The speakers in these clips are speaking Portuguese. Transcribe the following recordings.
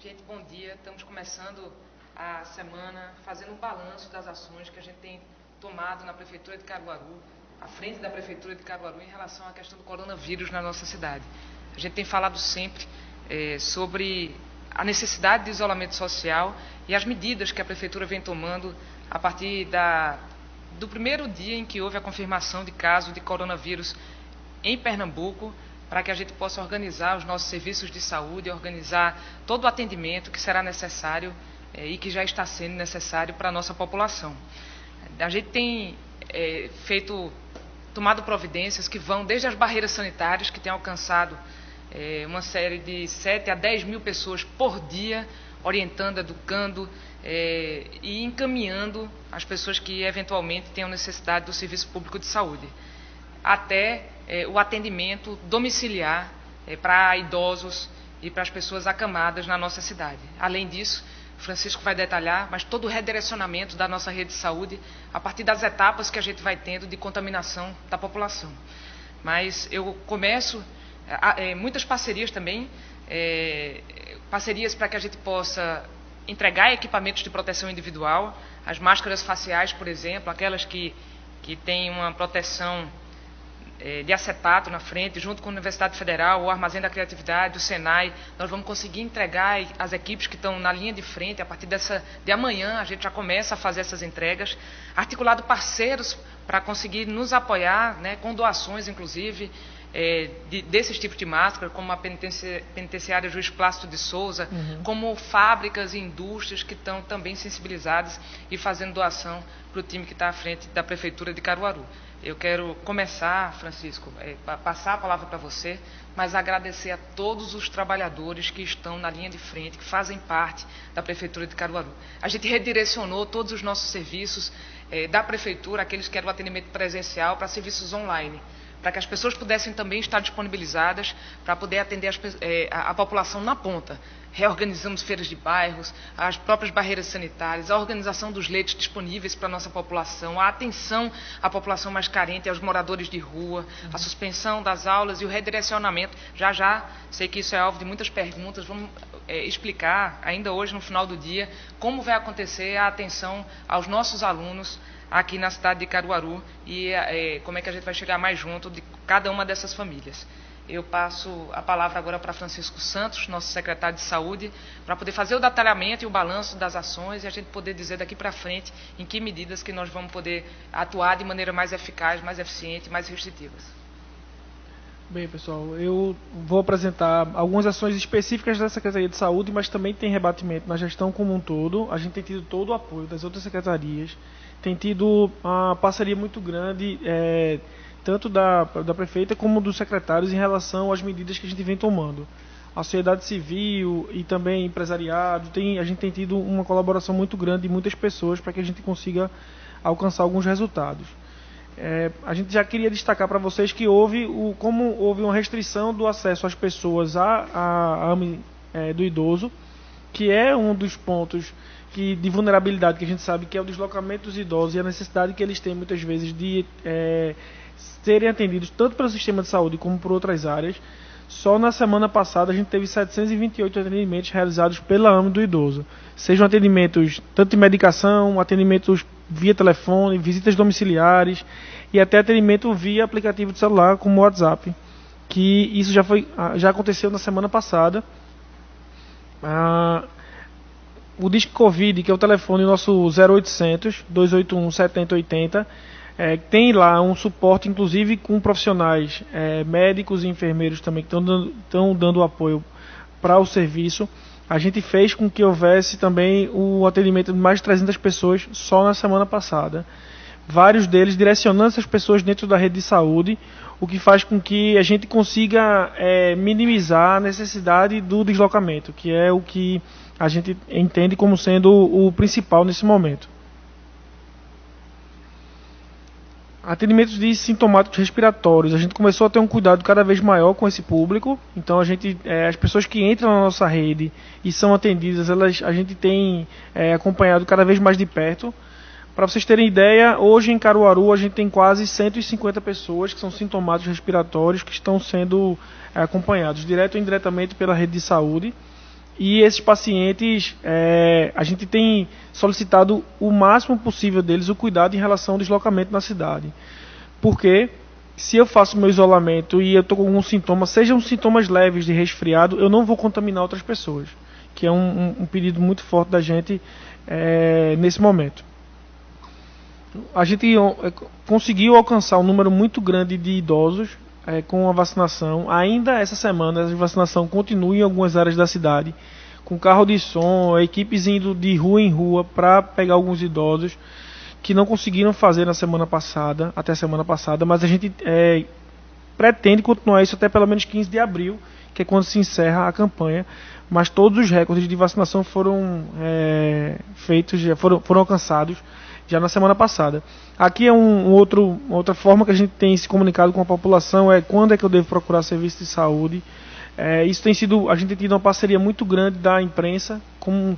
Gente, bom dia. Estamos começando a semana fazendo um balanço das ações que a gente tem tomado na Prefeitura de Caruaru, à frente da Prefeitura de Caruaru, em relação à questão do coronavírus na nossa cidade. A gente tem falado sempre sobre a necessidade de isolamento social e as medidas que a Prefeitura vem tomando a partir do primeiro dia em que houve a confirmação de caso de coronavírus em Pernambuco, para que a gente possa organizar os nossos serviços de saúde, organizar todo o atendimento que será necessário e que já está sendo necessário para a nossa população. A gente tem tomado providências que vão desde as barreiras sanitárias, que têm alcançado uma série de 7 a 10 mil pessoas por dia, orientando, educando e encaminhando as pessoas que eventualmente tenham necessidade do serviço público de saúde, até o atendimento domiciliar para idosos e para as pessoas acamadas na nossa cidade. Além disso, Francisco vai detalhar, mas todo o redirecionamento da nossa rede de saúde a partir das etapas que a gente vai tendo de contaminação da população. Mas eu começo muitas parcerias também, parcerias para que a gente possa entregar equipamentos de proteção individual, as máscaras faciais, por exemplo, aquelas que têm uma proteção de acetato na frente, junto com a Universidade Federal, o Armazém da Criatividade, o Senai. Nós vamos conseguir entregar as equipes que estão na linha de frente. A partir de amanhã a gente já começa a fazer essas entregas, articulado parceiros para conseguir nos apoiar, com doações inclusive desses tipos de máscara, como a penitenciária Juiz Plácido de Souza, como fábricas e indústrias que estão também sensibilizadas e fazendo doação para o time que está à frente da Prefeitura de Caruaru. Eu quero começar, Francisco, passar a palavra para você, mas agradecer a todos os trabalhadores que estão na linha de frente, que fazem parte da Prefeitura de Caruaru. A gente redirecionou todos os nossos serviços da Prefeitura, aqueles que eram atendimento presencial, para serviços online, para que as pessoas pudessem também estar disponibilizadas para poder atender a população na ponta. Reorganizamos feiras de bairros, as próprias barreiras sanitárias, a organização dos leitos disponíveis para a nossa população, a atenção à população mais carente, aos moradores de rua, a suspensão das aulas e o redirecionamento. Já sei que isso é alvo de muitas perguntas, vamos explicar ainda hoje, no final do dia, como vai acontecer a atenção aos nossos alunos aqui na cidade de Caruaru e como é que a gente vai chegar mais junto de cada uma dessas famílias. Eu passo a palavra agora para Francisco Santos, nosso secretário de Saúde, para poder fazer o detalhamento e o balanço das ações e a gente poder dizer daqui para frente em que medidas que nós vamos poder atuar de maneira mais eficaz, mais eficiente, mais restritivas. Bem, pessoal, eu vou apresentar algumas ações específicas da Secretaria de Saúde, mas também tem rebatimento na gestão como um todo. A gente tem tido todo o apoio das outras secretarias, tem tido uma parceria muito grande, tanto da prefeita como dos secretários, em relação às medidas que a gente vem tomando. A sociedade civil e também empresariado, a gente tem tido uma colaboração muito grande de muitas pessoas para que a gente consiga alcançar alguns resultados. A gente já queria destacar para vocês que como houve uma restrição do acesso às pessoas à AME do idoso, que é um dos pontos de vulnerabilidade que a gente sabe que é o deslocamento dos idosos e a necessidade que eles têm muitas vezes de serem atendidos tanto pelo sistema de saúde como por outras áreas. Só na semana passada a gente teve 728 atendimentos realizados pela AME do idoso. Sejam atendimentos tanto de medicação, atendimentos via telefone, visitas domiciliares e até atendimento via aplicativo de celular como o WhatsApp, que isso já aconteceu na semana passada. O Disque Covid, que é o telefone nosso 0800 281 7080, tem lá um suporte, inclusive com profissionais médicos e enfermeiros também, que estão dando apoio para o serviço. A gente fez com que houvesse também o atendimento de mais de 300 pessoas só na semana passada. Vários deles direcionando essas pessoas dentro da rede de saúde, o que faz com que a gente consiga minimizar a necessidade do deslocamento, que é o que a gente entende como sendo o principal nesse momento. Atendimentos de sintomáticos respiratórios, a gente começou a ter um cuidado cada vez maior com esse público. Então as pessoas que entram na nossa rede e são atendidas, a gente tem acompanhado cada vez mais de perto. Para vocês terem ideia, hoje em Caruaru a gente tem quase 150 pessoas que são sintomáticos respiratórios que estão sendo acompanhados direto ou indiretamente pela rede de saúde. E esses pacientes, a gente tem solicitado o máximo possível deles o cuidado em relação ao deslocamento na cidade. Porque se eu faço meu isolamento e eu estou com alguns sintomas, sejam sintomas leves de resfriado, eu não vou contaminar outras pessoas, que é um pedido muito forte da gente nesse momento. A gente conseguiu alcançar um número muito grande de idosos com a vacinação. Ainda essa semana a vacinação continua em algumas áreas da cidade, com carro de som, equipes indo de rua em rua para pegar alguns idosos que não conseguiram fazer na semana passada, até a semana passada, mas a gente pretende continuar isso até pelo menos 15 de abril, que é quando se encerra a campanha. Mas todos os recordes de vacinação foram feitos, foram alcançados já na semana passada. Aqui é outra forma que a gente tem se comunicado com a população, quando é que eu devo procurar serviço de saúde. Isso tem sido, a gente tem tido uma parceria muito grande da imprensa como um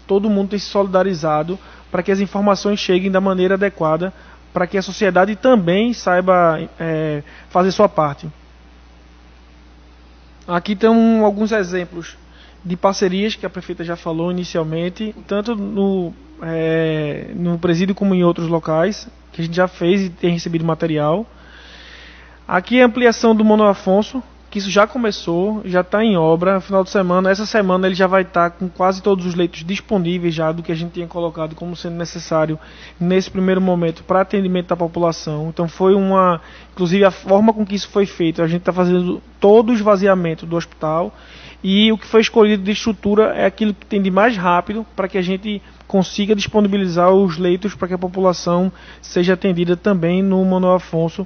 todo mundo tem se solidarizado para que as informações cheguem da maneira adequada, para que a sociedade também saiba fazer sua parte. Aqui estão alguns exemplos de parcerias que a prefeita já falou inicialmente, tanto no presídio como em outros locais, que a gente já fez e tem recebido material. Aqui é a ampliação do Manuel Afonso, que isso já começou, já está em obra. No final de semana, essa semana ele já vai estar com quase todos os leitos disponíveis já do que a gente tinha colocado como sendo necessário nesse primeiro momento para atendimento da população. Então inclusive a forma com que isso foi feito, a gente está fazendo todo o esvaziamento do hospital e o que foi escolhido de estrutura é aquilo que tem de mais rápido para que a gente consiga disponibilizar os leitos para que a população seja atendida também no Manuel Afonso,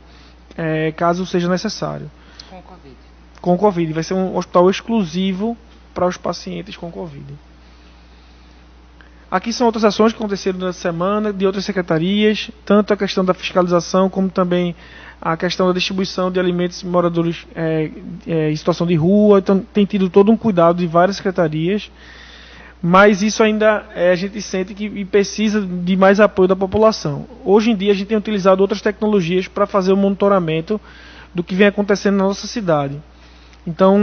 caso seja necessário. Com Covid. Vai ser um hospital exclusivo para os pacientes com Covid. Aqui são outras ações que aconteceram durante a semana, de outras secretarias, tanto a questão da fiscalização, como também a questão da distribuição de alimentos em moradores em situação de rua. Então, tem tido todo um cuidado de várias secretarias, mas isso ainda a gente sente que precisa de mais apoio da população. Hoje em dia, a gente tem utilizado outras tecnologias para fazer o monitoramento do que vem acontecendo na nossa cidade. Então,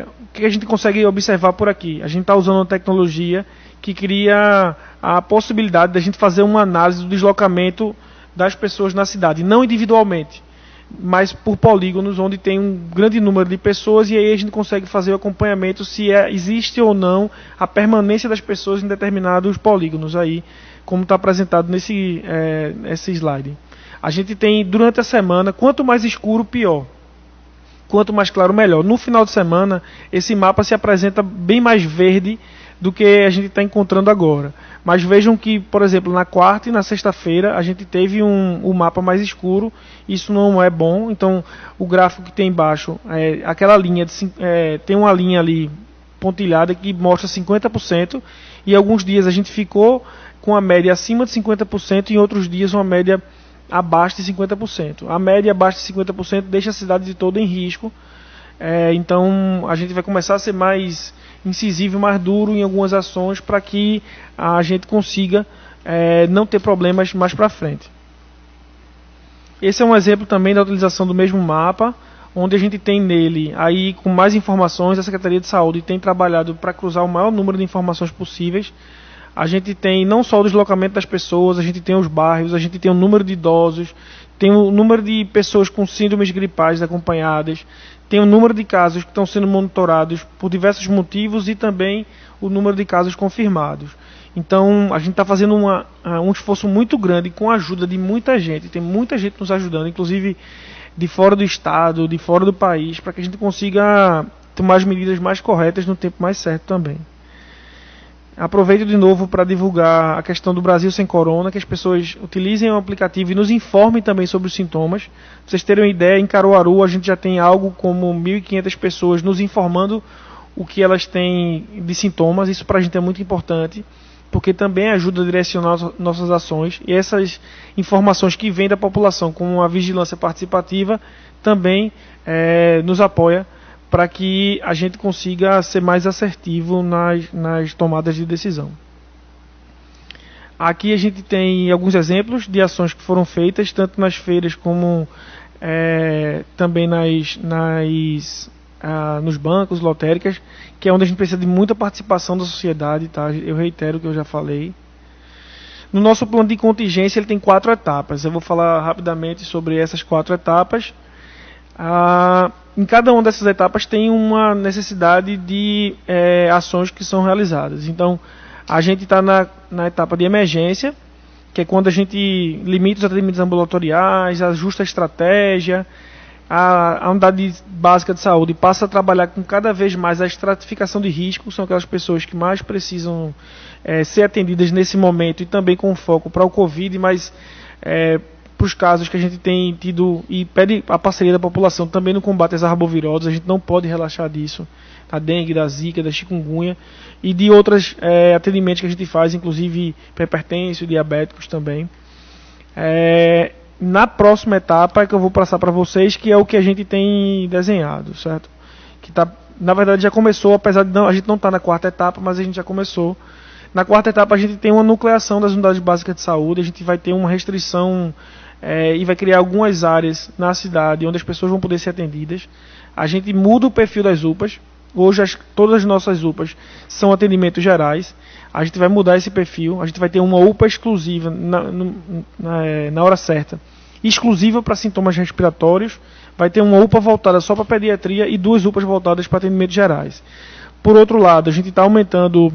o que a gente consegue observar por aqui? A gente está usando uma tecnologia que cria a possibilidade de a gente fazer uma análise do deslocamento das pessoas na cidade, não individualmente, mas por polígonos, onde tem um grande número de pessoas, e aí a gente consegue fazer o acompanhamento se existe ou não a permanência das pessoas em determinados polígonos, aí, como está apresentado nesse slide. A gente tem, durante a semana, quanto mais escuro, pior. Quanto mais claro, melhor. No final de semana, esse mapa se apresenta bem mais verde do que a gente está encontrando agora. Mas vejam que, por exemplo, na quarta e na sexta-feira, a gente teve um mapa mais escuro. Isso não é bom. Então, o gráfico que tem embaixo, aquela linha, tem uma linha ali pontilhada que mostra 50%. E alguns dias a gente ficou com a média acima de 50%, e em outros dias uma média abaixo de 50%. A média abaixo de 50% deixa a cidade de toda em risco. Então a gente vai começar a ser mais incisivo, mais duro em algumas ações para que a gente consiga não ter problemas mais para frente. Esse é um exemplo também da utilização do mesmo mapa, onde a gente tem nele, aí com mais informações, a Secretaria de Saúde tem trabalhado para cruzar o maior número de informações possíveis. A gente tem não só o deslocamento das pessoas, a gente tem os bairros, a gente tem o número de idosos, tem o número de pessoas com síndromes gripais acompanhadas, tem o número de casos que estão sendo monitorados por diversos motivos e também o número de casos confirmados. Então, a gente está fazendo um esforço muito grande com a ajuda de muita gente, tem muita gente nos ajudando, inclusive de fora do estado, de fora do país, para que a gente consiga tomar as medidas mais corretas no tempo mais certo também. Aproveito de novo para divulgar a questão do Brasil Sem Corona, que as pessoas utilizem o aplicativo e nos informem também sobre os sintomas. Para vocês terem uma ideia, em Caruaru a gente já tem algo como 1.500 pessoas nos informando o que elas têm de sintomas. Isso para a gente é muito importante, porque também ajuda a direcionar nossas ações. E essas informações que vêm da população, como a vigilância participativa, também nos apoia para que a gente consiga ser mais assertivo nas tomadas de decisão. Aqui a gente tem alguns exemplos de ações que foram feitas, tanto nas feiras como também nos bancos, lotéricas, que é onde a gente precisa de muita participação da sociedade, tá? Eu reitero o que eu já falei. No nosso plano de contingência ele tem 4 etapas. Eu vou falar rapidamente sobre essas 4 etapas. Em cada uma dessas etapas tem uma necessidade de ações que são realizadas. Então, a gente está na etapa de emergência, que é quando a gente limita os atendimentos ambulatoriais, ajusta a estratégia, a unidade básica de saúde passa a trabalhar com cada vez mais a estratificação de risco, são aquelas pessoas que mais precisam ser atendidas nesse momento, e também com foco para o Covid, mas para os casos que a gente tem tido, e pede a parceria da população também no combate às arboviroses, a gente não pode relaxar disso, da dengue, da zika, da chikungunya, e de outros atendimentos que a gente faz, inclusive hipertensão, diabéticos também. Na próxima etapa é que eu vou passar para vocês, que é o que a gente tem desenhado, certo? Que na verdade já começou, apesar de a gente não estar na 4ª etapa, mas a gente já começou. Na 4ª etapa a gente tem uma nucleação das unidades básicas de saúde, a gente vai ter uma restrição e vai criar algumas áreas na cidade onde as pessoas vão poder ser atendidas. A gente muda o perfil das UPAs. Hoje todas as nossas UPAs são atendimentos gerais. A gente vai mudar esse perfil. A gente vai ter uma UPA exclusiva na hora certa, exclusiva para sintomas respiratórios. Vai ter uma UPA voltada só para pediatria e 2 UPAs voltadas para atendimentos gerais. Por outro lado, a gente está aumentando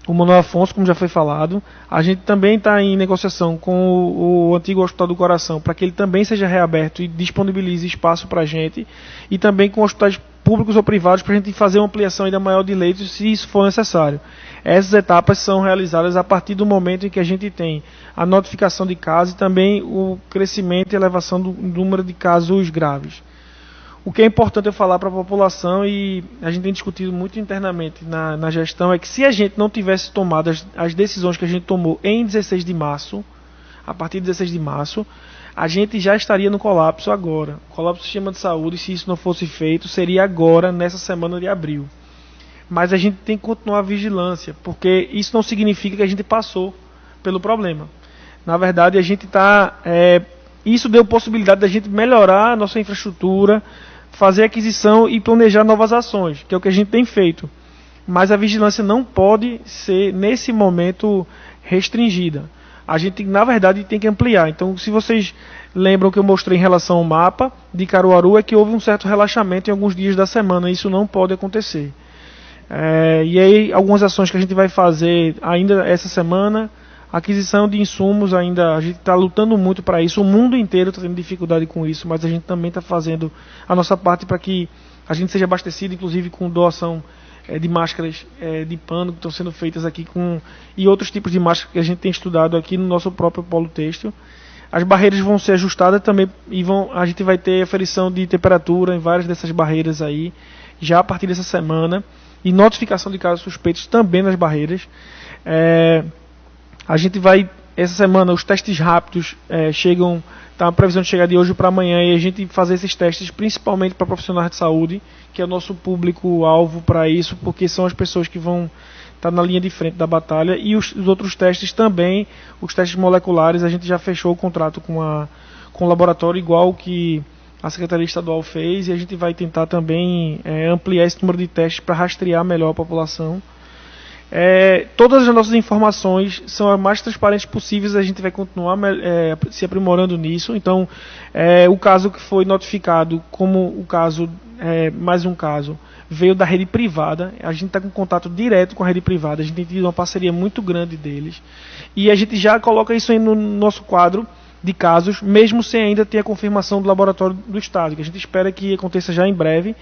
o Manuel Afonso, como já foi falado. A gente também está em negociação com o antigo Hospital do Coração para que ele também seja reaberto e disponibilize espaço para a gente, e também com hospitais públicos ou privados para a gente fazer uma ampliação ainda maior de leitos, se isso for necessário. Essas etapas são realizadas a partir do momento em que a gente tem a notificação de casos e também o crescimento e elevação do número de casos graves. O que é importante eu falar para a população, e a gente tem discutido muito internamente na gestão, é que se a gente não tivesse tomado as decisões que a gente tomou em 16 de março, a partir de 16 de março, a gente já estaria no colapso agora. O colapso do sistema de saúde, se isso não fosse feito, seria agora, nessa semana de abril. Mas a gente tem que continuar a vigilância, porque isso não significa que a gente passou pelo problema. Na verdade, a gente está... isso deu possibilidade da gente melhorar a nossa infraestrutura, fazer aquisição e planejar novas ações, que é o que a gente tem feito. Mas a vigilância não pode ser, nesse momento, restringida. A gente, na verdade, tem que ampliar. Então, se vocês lembram que eu mostrei em relação ao mapa de Caruaru, é que houve um certo relaxamento em alguns dias da semana. Isso não pode acontecer. E aí, algumas ações que a gente vai fazer ainda essa semana: aquisição de insumos, ainda a gente está lutando muito para isso. O mundo inteiro está tendo dificuldade com isso, mas a gente também está fazendo a nossa parte para que a gente seja abastecido, inclusive com doação de máscaras de pano que estão sendo feitas aqui, e outros tipos de máscaras que a gente tem estudado aqui no nosso próprio polo têxtil. As barreiras vão ser ajustadas também, e a gente vai ter aferição de temperatura em várias dessas barreiras aí, já a partir dessa semana, e notificação de casos suspeitos também nas barreiras. A gente vai, essa semana, os testes rápidos chegam, está a previsão de chegar de hoje para amanhã, e a gente fazer esses testes principalmente para profissionais de saúde, que é o nosso público-alvo para isso, porque são as pessoas que vão estar na linha de frente da batalha. E os outros testes também, os testes moleculares, a gente já fechou o contrato com o laboratório, igual que a Secretaria Estadual fez, e a gente vai tentar também ampliar esse número de testes para rastrear melhor a população. Todas as nossas informações são as mais transparentes possíveis, a gente vai continuar se aprimorando nisso. Então, o caso que foi notificado como o caso, mais um caso, veio da rede privada. A gente está com contato direto com a rede privada, a gente tem tido uma parceria muito grande deles, e a gente já coloca isso aí no nosso quadro de casos, mesmo sem ainda ter a confirmação do laboratório do Estado, que a gente espera que aconteça já em breve.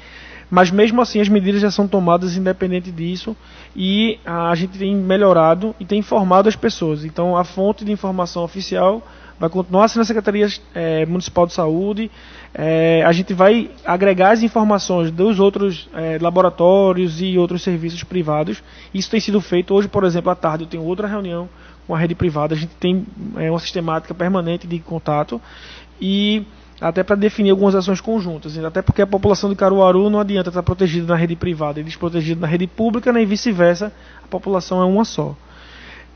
Mas mesmo assim as medidas já são tomadas independente disso, e a gente tem melhorado e tem informado as pessoas. Então a fonte de informação oficial vai continuar sendo a Secretaria Municipal de Saúde. A gente vai agregar as informações dos outros laboratórios e outros serviços privados. Isso tem sido feito. Hoje, por exemplo, à tarde eu tenho outra reunião com a rede privada. A gente tem uma sistemática permanente de contato, e até para definir algumas ações conjuntas, até porque a população de Caruaru não adianta estar protegida na rede privada e desprotegida na rede pública, nem vice-versa, a população é uma só.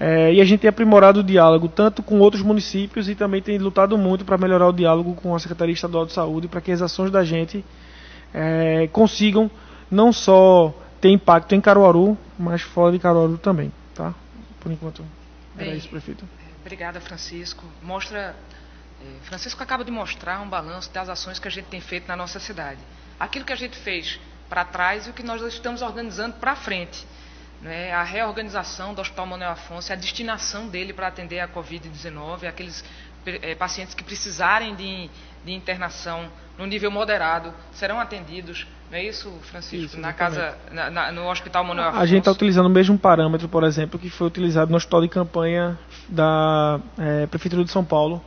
E a gente tem aprimorado o diálogo tanto com outros municípios, e também tem lutado muito para melhorar o diálogo com a Secretaria Estadual de Saúde, para que as ações da gente consigam não só ter impacto em Caruaru, mas fora de Caruaru também, tá? Por enquanto, era isso, prefeito. Obrigada, Francisco. Francisco acaba de mostrar um balanço das ações que a gente tem feito na nossa cidade. Aquilo que a gente fez para trás e o que nós estamos organizando para frente. Né? A reorganização do Hospital Manuel Afonso, a destinação dele para atender a Covid-19, aqueles pacientes que precisarem de internação no nível moderado serão atendidos. Não é isso, Francisco? Isso, no Hospital Manuel Afonso. A gente está utilizando o mesmo parâmetro, por exemplo, que foi utilizado no hospital de campanha da Prefeitura de São Paulo,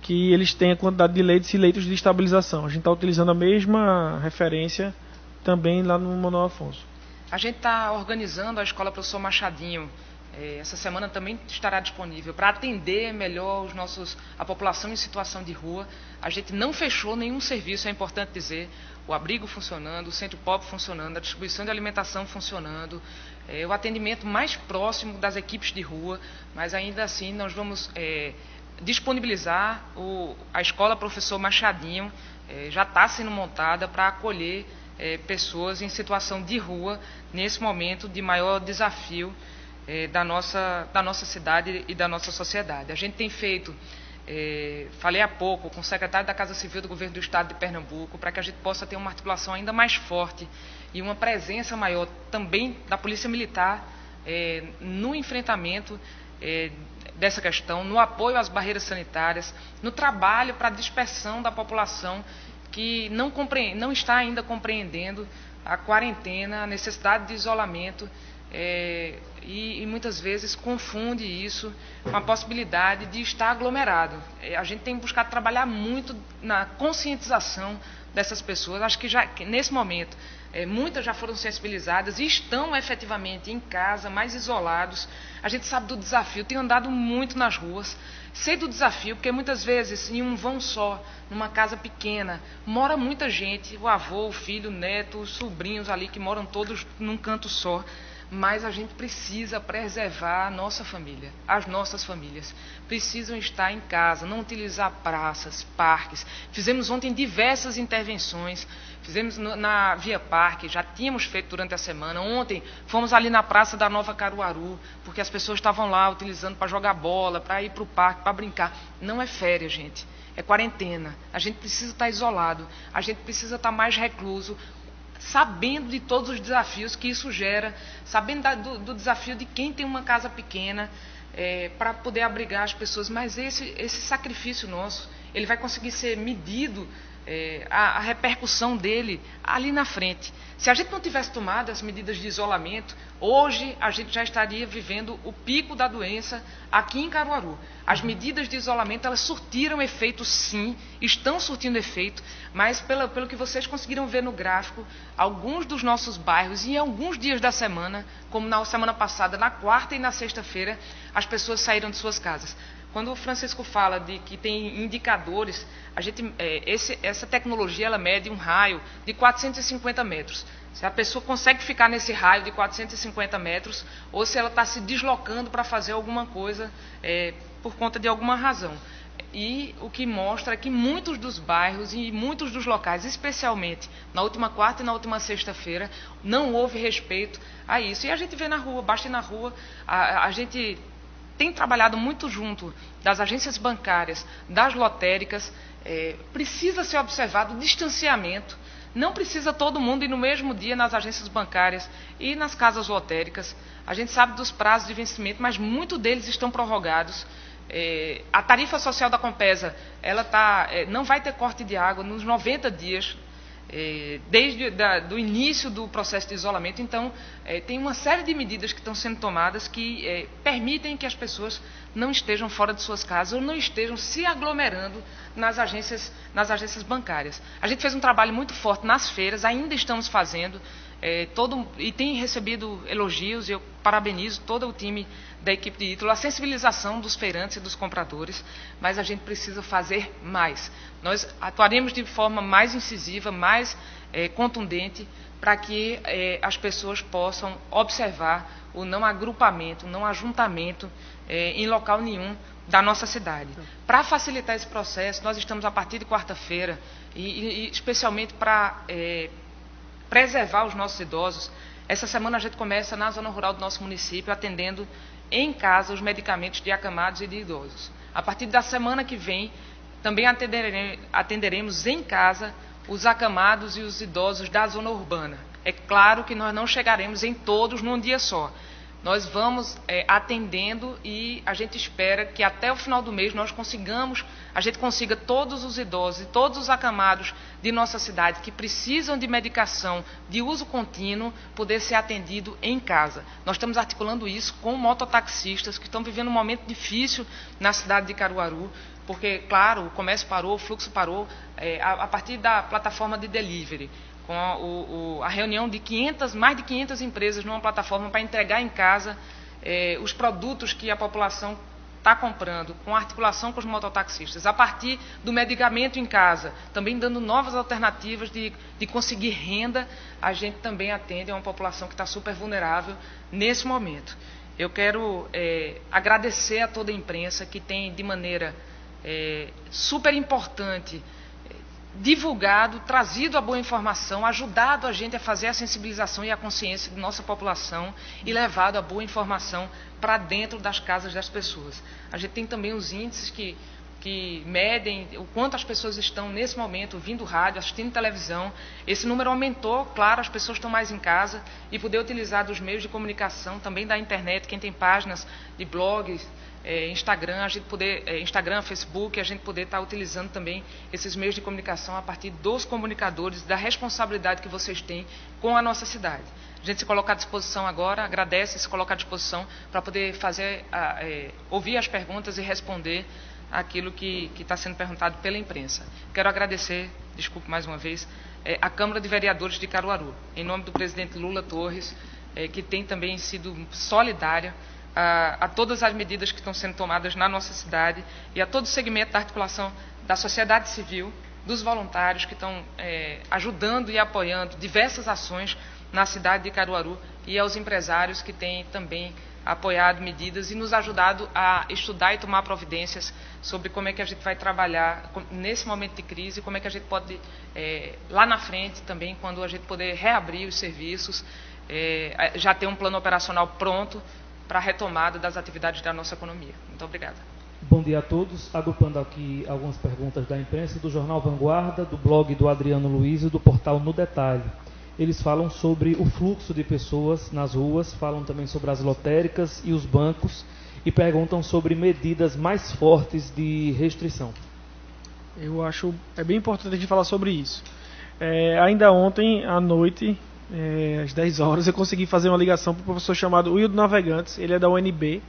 que eles têm a quantidade de leitos e leitos de estabilização. A gente está utilizando a mesma referência também lá no Manuel Afonso. A gente está organizando a Escola Professor Machadinho. Essa semana também estará disponível para atender melhor a população em situação de rua. A gente não fechou nenhum serviço, é importante dizer. O abrigo funcionando, o centro pop funcionando, a distribuição de alimentação funcionando, o atendimento mais próximo das equipes de rua, mas ainda assim nós vamos disponibilizar a Escola Professor Machadinho, já está sendo montada para acolher pessoas em situação de rua nesse momento de maior desafio da nossa cidade e da nossa sociedade. A gente tem feito, falei há pouco, com o secretário da Casa Civil do Governo do Estado de Pernambuco, para que a gente possa ter uma articulação ainda mais forte e uma presença maior também da Polícia Militar no enfrentamento dessa questão, no apoio às barreiras sanitárias, no trabalho para a dispersão da população que não está ainda compreendendo a quarentena, a necessidade de isolamento, e muitas vezes confunde isso com a possibilidade de estar aglomerado. A gente tem buscado trabalhar muito na conscientização dessas pessoas. Acho que nesse momento muitas já foram sensibilizadas e estão efetivamente em casa, mais isolados. A gente sabe do desafio, tem andado muito nas ruas, sei do desafio, porque muitas vezes em um vão só, numa casa pequena, mora muita gente, o avô, o filho, o neto, os sobrinhos ali que moram todos num canto só. Mas a gente precisa preservar a nossa família, as nossas famílias. Precisam estar em casa, não utilizar praças, parques. Fizemos ontem diversas intervenções, fizemos na Via Parque, já tínhamos feito durante a semana. Ontem fomos ali na Praça da Nova Caruaru, porque as pessoas estavam lá utilizando para jogar bola, para ir para o parque, para brincar. Não é férias, gente, é quarentena. A gente precisa estar isolado, a gente precisa estar mais recluso, sabendo de todos os desafios que isso gera, sabendo do desafio de quem tem uma casa pequena, para poder abrigar as pessoas. Mas esse sacrifício nosso, ele vai conseguir ser medido, a repercussão dele ali na frente. Se a gente não tivesse tomado as medidas de isolamento, hoje a gente já estaria vivendo o pico da doença aqui em Caruaru. As medidas de isolamento, elas surtiram efeito sim, estão surtindo efeito, mas pelo que vocês conseguiram ver no gráfico, alguns dos nossos bairros, e em alguns dias da semana, como na semana passada, na quarta e na sexta-feira, as pessoas saíram de suas casas. Quando o Francisco fala de que tem indicadores, essa tecnologia ela mede um raio de 450 metros. Se a pessoa consegue ficar nesse raio de 450 metros, ou se ela está se deslocando para fazer alguma coisa por conta de alguma razão. E o que mostra é que muitos dos bairros e muitos dos locais, especialmente na última quarta e na última sexta-feira, não houve respeito a isso. E a gente vê na rua, basta ir na rua, a gente tem trabalhado muito junto das agências bancárias, das lotéricas. Precisa ser observado o distanciamento. Não precisa todo mundo ir no mesmo dia nas agências bancárias e nas casas lotéricas. A gente sabe dos prazos de vencimento, mas muitos deles estão prorrogados. A tarifa social da Compesa, ela não vai ter corte de água nos 90 dias, desde do início do processo de isolamento. Então, tem uma série de medidas que estão sendo tomadas que permitem que as pessoas não estejam fora de suas casas ou não estejam se aglomerando nas agências bancárias. A gente fez um trabalho muito forte nas feiras, ainda estamos fazendo, e tem recebido elogios, e eu parabenizo todo o time da equipe de Ítalo, a sensibilização dos feirantes e dos compradores, mas a gente precisa fazer mais. Nós atuaremos de forma mais incisiva, mais contundente, para que as pessoas possam observar o não agrupamento, o não ajuntamento em local nenhum da nossa cidade. Para facilitar esse processo, nós estamos a partir de quarta-feira, e especialmente para preservar os nossos idosos, essa semana a gente começa na zona rural do nosso município, atendendo em casa os medicamentos de acamados e de idosos. A partir da semana que vem, também atenderemos em casa os acamados e os idosos da zona urbana. É claro que nós não chegaremos em todos num dia só. Nós vamos atendendo e a gente espera que até o final do mês a gente consiga todos os idosos e todos os acamados de nossa cidade que precisam de medicação de uso contínuo poder ser atendido em casa. Nós estamos articulando isso com mototaxistas que estão vivendo um momento difícil na cidade de Caruaru, porque, claro, o comércio parou, o fluxo parou a partir da plataforma de delivery, com a reunião de mais de 500 empresas numa plataforma para entregar em casa os produtos que a população está comprando, com articulação com os mototaxistas. A partir do medicamento em casa, também dando novas alternativas de conseguir renda, a gente também atende a uma população que está super vulnerável nesse momento. Eu quero agradecer a toda a imprensa que tem, de maneira super importante, divulgado, trazido a boa informação, ajudado a gente a fazer a sensibilização e a consciência de nossa população e levado a boa informação para dentro das casas das pessoas. A gente tem também os índices que medem o quanto as pessoas estão, nesse momento, ouvindo rádio, assistindo televisão. Esse número aumentou, claro, as pessoas estão mais em casa e poder utilizar dos meios de comunicação, também da internet, quem tem páginas de blogs, Instagram, Instagram, Facebook, a gente poder estar utilizando também esses meios de comunicação a partir dos comunicadores, da responsabilidade que vocês têm com a nossa cidade. A gente se coloca à disposição agora, agradece se colocar à disposição para poder ouvir as perguntas e responder aquilo que está sendo perguntado pela imprensa. Quero agradecer, desculpe mais uma vez, a Câmara de Vereadores de Caruaru, em nome do presidente Lula Torres, que tem também sido solidária a todas as medidas que estão sendo tomadas na nossa cidade e a todo o segmento da articulação da sociedade civil, dos voluntários que estão ajudando e apoiando diversas ações na cidade de Caruaru e aos empresários que têm também apoiado medidas e nos ajudado a estudar e tomar providências sobre como é que a gente vai trabalhar nesse momento de crise, como é que a gente pode, lá na frente também, quando a gente poder reabrir os serviços, já ter um plano operacional pronto para a retomada das atividades da nossa economia. Muito obrigada. Bom dia a todos. Agrupando aqui algumas perguntas da imprensa, do Jornal Vanguarda, do blog do Adriano Luiz e do portal No Detalhe. Eles falam sobre o fluxo de pessoas nas ruas, falam também sobre as lotéricas e os bancos e perguntam sobre medidas mais fortes de restrição. Eu acho bem importante a gente falar sobre isso. Ainda ontem à noite, às 10 horas, eu consegui fazer uma ligação para o professor chamado Wildo Navegantes. Ele é da UNB,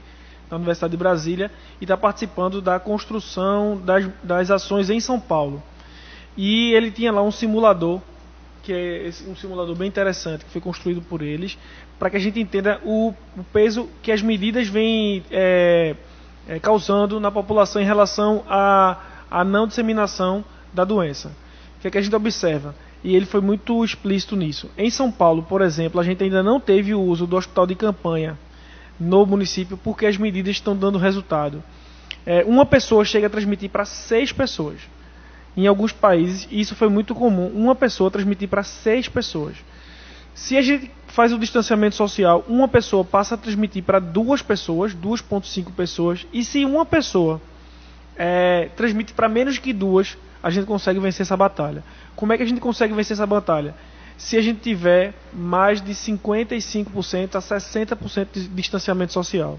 da Universidade de Brasília, e está participando da construção das ações em São Paulo. E ele tinha lá um simulador, que é um simulador bem interessante, que foi construído por eles, para que a gente entenda o peso que as medidas vêm causando na população em relação à não disseminação da doença. O que é que a gente observa? E ele foi muito explícito nisso. Em São Paulo, por exemplo, a gente ainda não teve o uso do hospital de campanha no município, porque as medidas estão dando resultado. Uma pessoa chega a transmitir para 6 pessoas. Em alguns países, isso foi muito comum, uma pessoa transmitir para 6 pessoas. Se a gente faz o distanciamento social, uma pessoa passa a transmitir para 2 pessoas, 2,5 pessoas, e se uma pessoa transmite para menos que 2, a gente consegue vencer essa batalha. Como é que a gente consegue vencer essa batalha? Se a gente tiver mais de 55% a 60% de distanciamento social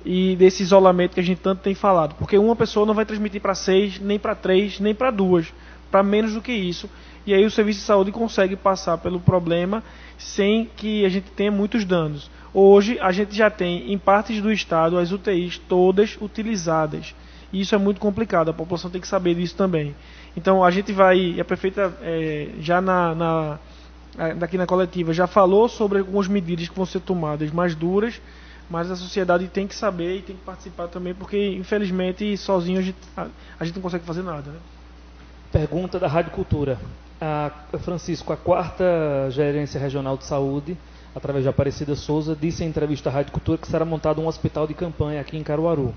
e desse isolamento que a gente tanto tem falado, porque uma pessoa não vai transmitir para 6, nem para 3, nem para 2, para menos do que isso, e aí o serviço de saúde consegue passar pelo problema sem que a gente tenha muitos danos. Hoje a gente já tem em partes do estado as UTIs todas utilizadas, e isso é muito complicado, a população tem que saber disso também. Então a gente vai, a prefeita já daqui na coletiva já falou sobre algumas medidas que vão ser tomadas mais duras, mas a sociedade tem que saber e tem que participar também, porque infelizmente sozinho a gente não consegue fazer nada, né? Pergunta da Rádio Cultura. Francisco, a 4ª Gerência Regional de Saúde, através de Aparecida Souza, disse em entrevista à Rádio Cultura que será montado um hospital de campanha aqui em Caruaru.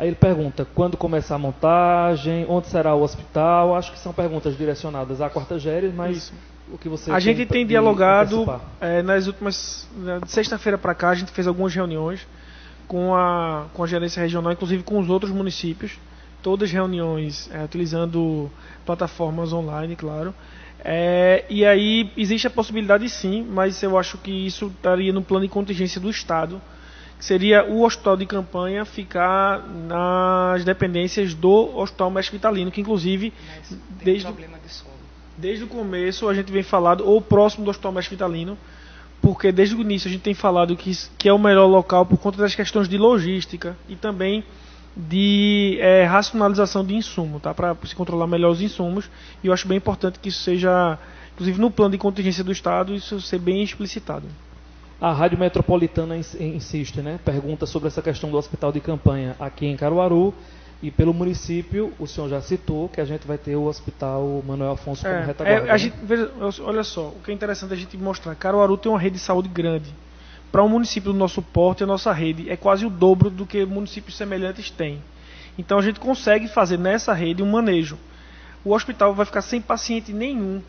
Aí ele pergunta, quando começar a montagem, onde será o hospital? Acho que são perguntas direcionadas à Quarta-Géry, mas Isso. o que você A gente tem dialogado, nas últimas, de sexta-feira para cá, a gente fez algumas reuniões com a gerência regional, inclusive com os outros municípios, todas reuniões utilizando plataformas online, claro. E aí existe a possibilidade sim, mas eu acho que isso estaria no plano de contingência do Estado, que seria o hospital de campanha ficar nas dependências do Hospital Mestre Vitalino, que inclusive desde o começo a gente vem falando, ou próximo do Hospital Mestre Vitalino, porque desde o início a gente tem falado que é o melhor local por conta das questões de logística e também de racionalização de insumo, tá? Para se controlar melhor os insumos, e eu acho bem importante que isso seja, inclusive no plano de contingência do Estado, isso ser bem explicitado. A Rádio Metropolitana insiste, né? Pergunta sobre essa questão do hospital de campanha aqui em Caruaru, e pelo município, o senhor já citou que a gente vai ter o Hospital Manuel Afonso como retaguarda. Olha só, o que é interessante a gente mostrar, Caruaru tem uma rede de saúde grande. Para um município do nosso porte, a nossa rede é quase o dobro do que municípios semelhantes têm. Então a gente consegue fazer nessa rede um manejo. O hospital vai ficar sem paciente nenhum.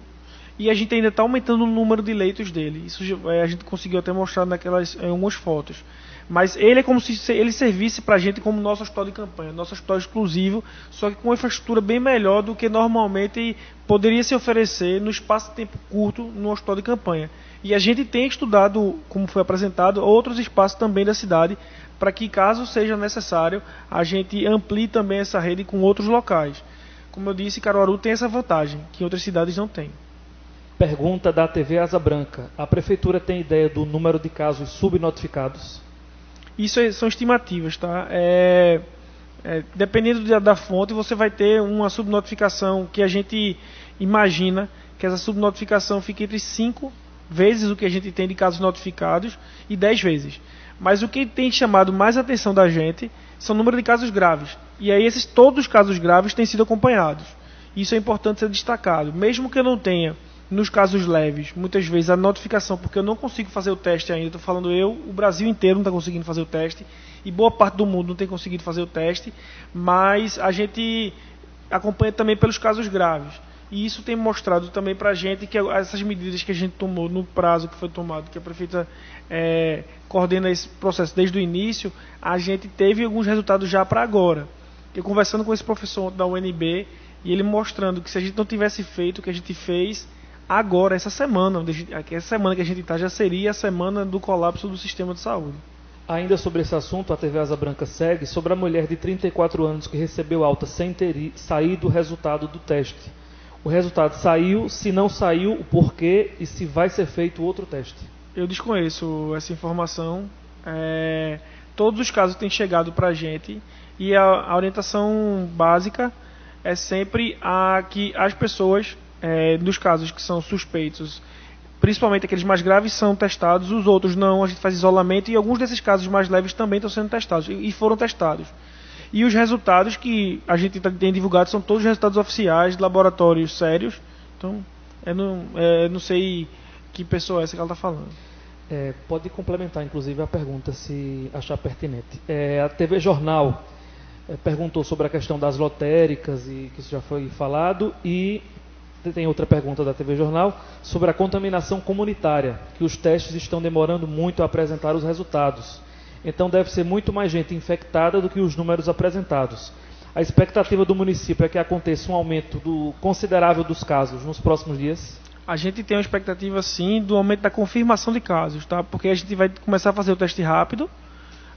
E a gente ainda está aumentando o número de leitos dele. Isso a gente conseguiu até mostrar em algumas fotos. Mas ele é como se ele servisse para a gente como nosso hospital de campanha, nosso hospital exclusivo, só que com uma infraestrutura bem melhor do que normalmente poderia se oferecer no espaço de tempo curto no hospital de campanha. E a gente tem estudado, como foi apresentado, outros espaços também da cidade, para que, caso seja necessário, a gente amplie também essa rede com outros locais. Como eu disse, Caruaru tem essa vantagem, que outras cidades não têm. Pergunta da TV Asa Branca. A Prefeitura tem ideia do número de casos subnotificados? Isso são estimativas, tá? Dependendo da fonte, você vai ter uma subnotificação que a gente imagina que essa subnotificação fique entre 5 vezes o que a gente tem de casos notificados e 10 vezes. Mas o que tem chamado mais a atenção da gente são o número de casos graves. E aí todos os casos graves têm sido acompanhados. Isso é importante ser destacado. Mesmo que eu não tenha, nos casos leves, muitas vezes a notificação, porque eu não consigo fazer o teste ainda, estou falando o Brasil inteiro não está conseguindo fazer o teste, e boa parte do mundo não tem conseguido fazer o teste, mas a gente acompanha também pelos casos graves. E isso tem mostrado também para a gente que essas medidas que a gente tomou no prazo que foi tomado, que a Prefeita coordena esse processo desde o início, a gente teve alguns resultados já para agora. Eu conversando com esse professor da UNB, e ele mostrando que se a gente não tivesse feito o que a gente fez agora, essa semana que a gente está, já seria a semana do colapso do sistema de saúde. Ainda sobre esse assunto, a TV Asa Branca segue sobre a mulher de 34 anos que recebeu alta sem ter saído o resultado do teste. O resultado saiu, se não saiu, o porquê e se vai ser feito outro teste? Eu desconheço essa informação. Todos os casos têm chegado para a gente e a orientação básica é sempre que as pessoas, nos casos que são suspeitos, principalmente aqueles mais graves, são testados, os outros não, a gente faz isolamento e alguns desses casos mais leves também estão sendo testados e foram testados. E os resultados que a gente tem divulgado são todos resultados oficiais de laboratórios sérios. Então, eu não sei que pessoa é essa que ela está falando. Pode complementar, inclusive, a pergunta, se achar pertinente. A TV Jornal perguntou sobre a questão das lotéricas, e que isso já foi falado, e tem outra pergunta da TV Jornal sobre a contaminação comunitária, que os testes estão demorando muito a apresentar os resultados. Então deve ser muito mais gente infectada do que os números apresentados. A expectativa do município é que aconteça um aumento considerável dos casos nos próximos dias? A gente tem uma expectativa, sim, do aumento da confirmação de casos, tá? Porque a gente vai começar a fazer o teste rápido,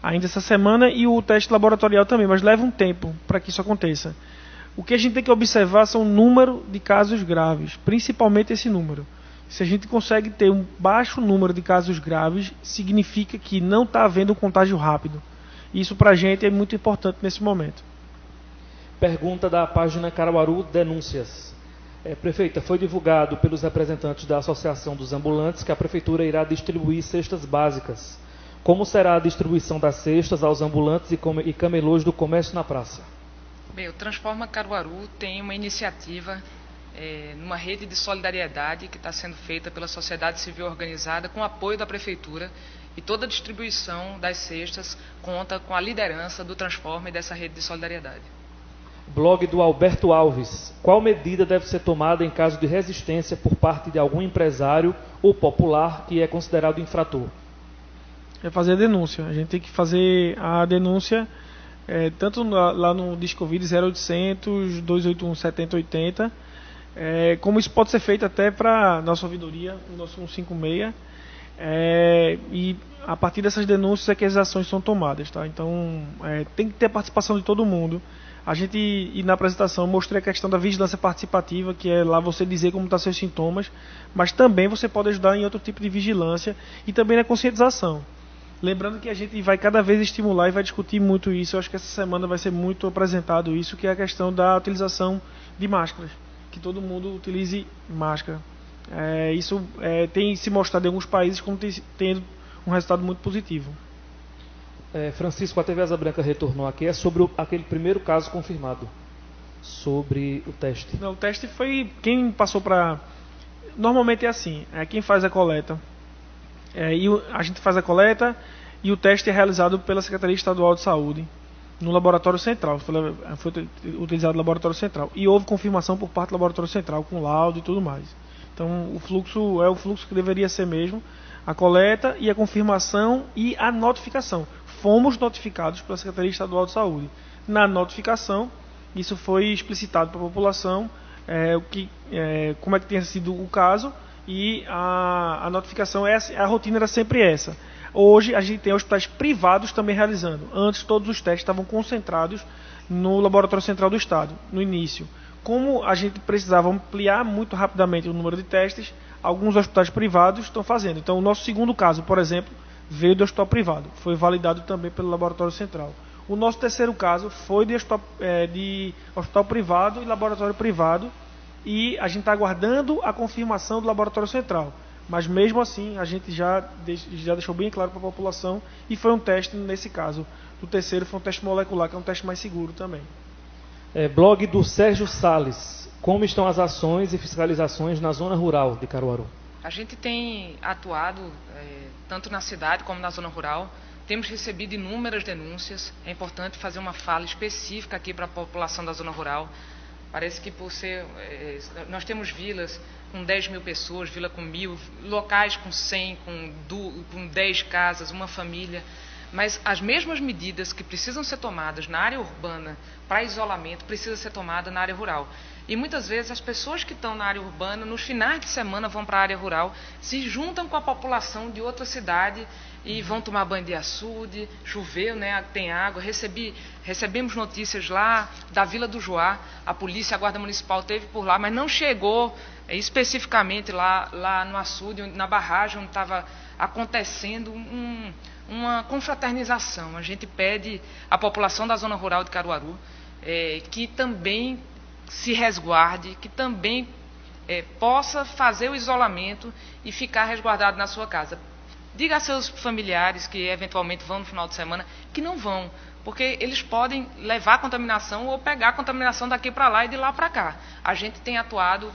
ainda essa semana, e o teste laboratorial também, mas leva um tempo para que isso aconteça. O que a gente tem que observar são o número de casos graves, principalmente esse número. Se a gente consegue ter um baixo número de casos graves, significa que não está havendo um contágio rápido. Isso para a gente é muito importante nesse momento. Pergunta da página Caruaru Denúncias. Prefeita, foi divulgado pelos representantes da Associação dos Ambulantes que a Prefeitura irá distribuir cestas básicas. Como será a distribuição das cestas aos ambulantes e camelôs do comércio na praça? Bem, o Transforma Caruaru tem uma iniciativa numa rede de solidariedade que está sendo feita pela sociedade civil organizada com apoio da Prefeitura E toda a distribuição das cestas conta com a liderança do Transforma e dessa rede de solidariedade. Blog do Alberto Alves. Qual medida deve ser tomada em caso de resistência por parte de algum empresário ou popular que é considerado infrator? É fazer a denúncia. A gente tem que fazer a denúncia tanto lá no Discovid 0800 281 7080, como isso pode ser feito até para nossa ouvidoria, o nosso 156, e a partir dessas denúncias é que as ações são tomadas, tá? Então tem que ter a participação de todo mundo. A gente, e na apresentação, mostrei a questão da vigilância participativa, que é lá você dizer como estão seus sintomas, mas também você pode ajudar em outro tipo de vigilância e também na conscientização. Lembrando que a gente vai cada vez estimular e vai discutir muito isso. Eu acho que essa semana vai ser muito apresentado isso, que é a questão da utilização de máscaras, que todo mundo utilize máscara. Isso tem se mostrado em alguns países como tendo um resultado muito positivo. Francisco, a TV Asa Branca retornou aqui, é sobre aquele primeiro caso confirmado, sobre o teste. Não, o teste foi quem passou para... Normalmente é assim, quem faz a coleta, a gente faz a coleta e o teste é realizado pela Secretaria Estadual de Saúde, no Laboratório Central, foi utilizado no Laboratório Central, e houve confirmação por parte do Laboratório Central, com laudo e tudo mais. Então o fluxo é o fluxo que deveria ser mesmo, a coleta e a confirmação e a notificação. Fomos notificados pela Secretaria Estadual de Saúde. Na notificação, isso foi explicitado para a população, como é que tinha sido o caso, e a notificação, a rotina era sempre essa. Hoje a gente tem hospitais privados também realizando. Antes todos os testes estavam concentrados no Laboratório Central do Estado, no início. Como a gente precisava ampliar muito rapidamente o número de testes, alguns hospitais privados estão fazendo. Então o nosso segundo caso, por exemplo, veio do hospital privado, foi validado também pelo Laboratório Central. O nosso terceiro caso foi de hospital privado e laboratório privado, e a gente está aguardando a confirmação do Laboratório Central. Mas mesmo assim, a gente já deixou bem claro para a população, e foi um teste, nesse caso, o terceiro foi um teste molecular, que é um teste mais seguro também. Blog do Sérgio Salles. Como estão as ações e fiscalizações na zona rural de Caruaru? A gente tem atuado tanto na cidade como na zona rural. Temos recebido inúmeras denúncias. É importante fazer uma fala específica aqui para a população da zona rural. Parece que por ser... nós temos vilas com 10 mil pessoas, vila com 1.000, locais com 100, com 10 casas, uma família. Mas as mesmas medidas que precisam ser tomadas na área urbana para isolamento precisam ser tomadas na área rural. E muitas vezes as pessoas que estão na área urbana, nos finais de semana vão para a área rural, se juntam com a população de outra cidade e vão tomar banho de açude, choveu, né, tem água. Recebemos notícias lá da Vila do Joá, a polícia, a Guarda Municipal esteve por lá, mas não chegou especificamente lá no açude, na barragem, onde estava acontecendo uma confraternização. A gente pede à população da zona rural de Caruaru que também se resguarde, que também possa fazer o isolamento e ficar resguardado na sua casa. Diga a seus familiares que eventualmente vão no final de semana que não vão, porque eles podem levar a contaminação ou pegar a contaminação daqui para lá e de lá para cá. A gente tem atuado,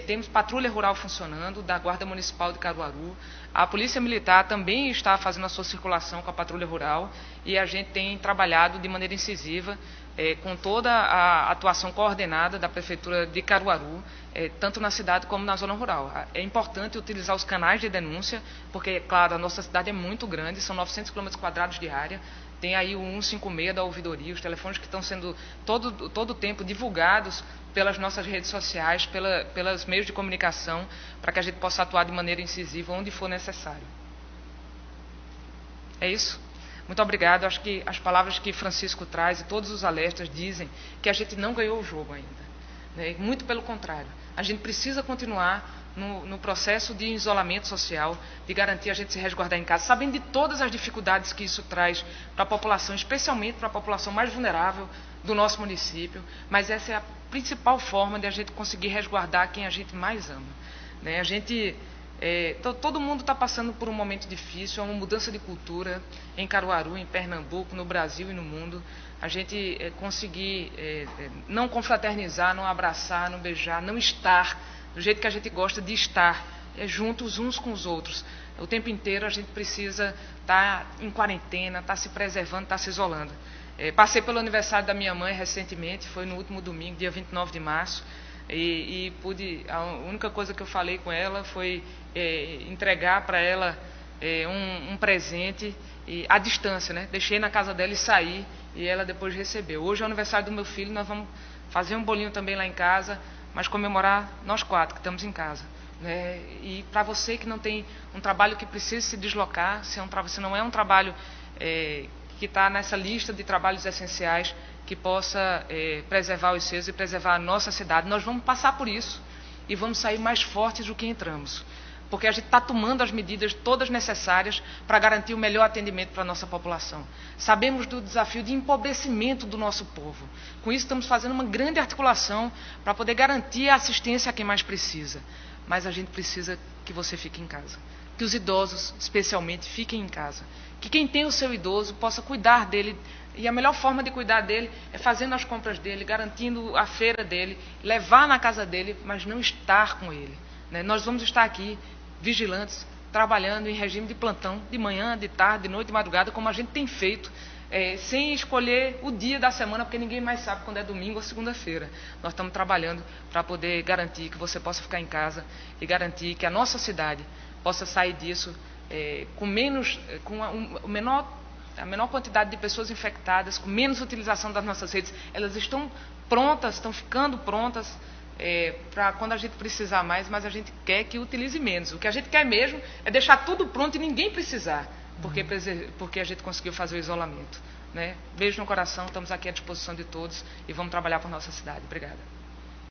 temos patrulha rural funcionando, da Guarda Municipal de Caruaru, a Polícia Militar também está fazendo a sua circulação com a patrulha rural, e a gente tem trabalhado de maneira incisiva com toda a atuação coordenada da Prefeitura de Caruaru, tanto na cidade como na zona rural. É importante utilizar os canais de denúncia, porque, claro, a nossa cidade é muito grande, são 900 km² de área, tem aí o 156 da ouvidoria, os telefones que estão sendo todo o tempo divulgados pelas nossas redes sociais, pelos meios de comunicação, para que a gente possa atuar de maneira incisiva onde for necessário. É isso? Muito obrigado. Acho que as palavras que Francisco traz e todos os alertas dizem que a gente não ganhou o jogo ainda, né? Muito pelo contrário. A gente precisa continuar no processo de isolamento social, de garantir a gente se resguardar em casa, sabendo de todas as dificuldades que isso traz para a população, especialmente para a população mais vulnerável do nosso município, mas essa é a principal forma de a gente conseguir resguardar quem a gente mais ama, né? Todo mundo está passando por um momento difícil, é uma mudança de cultura em Caruaru, em Pernambuco, no Brasil e no mundo. A gente conseguir não confraternizar, não abraçar, não beijar, não estar do jeito que a gente gosta de estar juntos uns com os outros. O tempo inteiro a gente precisa estar em quarentena, estar se preservando, estar se isolando. Passei pelo aniversário da minha mãe recentemente, foi no último domingo, dia 29 de março, e a única coisa que eu falei com ela foi entregar para ela um presente à distância, né? Deixei na casa dela e saí, e ela depois recebeu. Hoje é o aniversário do meu filho, nós vamos fazer um bolinho também lá em casa, mas comemorar nós 4 que estamos em casa. Né? E para você que não tem um trabalho que precisa se deslocar, se não é um trabalho que está nessa lista de trabalhos essenciais que possa preservar os seus e preservar a nossa cidade, nós vamos passar por isso e vamos sair mais fortes do que entramos. Porque a gente está tomando as medidas todas necessárias para garantir o melhor atendimento para a nossa população. Sabemos do desafio de empobrecimento do nosso povo. Com isso, estamos fazendo uma grande articulação para poder garantir a assistência a quem mais precisa. Mas a gente precisa que você fique em casa. Que os idosos, especialmente, fiquem em casa. Que quem tem o seu idoso possa cuidar dele. E a melhor forma de cuidar dele é fazendo as compras dele, garantindo a feira dele, levar na casa dele, mas não estar com ele. Né? Nós vamos estar aqui vigilantes, trabalhando em regime de plantão, de manhã, de tarde, de noite, de madrugada, como a gente tem feito, sem escolher o dia da semana, porque ninguém mais sabe quando é domingo ou segunda-feira. Nós estamos trabalhando para poder garantir que você possa ficar em casa e garantir que a nossa cidade possa sair disso com a menor quantidade de pessoas infectadas, com menos utilização das nossas redes. Elas estão prontas, estão ficando prontas, para quando a gente precisar mais, mas a gente quer que utilize menos. O que a gente quer mesmo é deixar tudo pronto e ninguém precisar, porque a gente conseguiu fazer o isolamento. Né? Beijo no coração, estamos aqui à disposição de todos e vamos trabalhar por nossa cidade. Obrigada.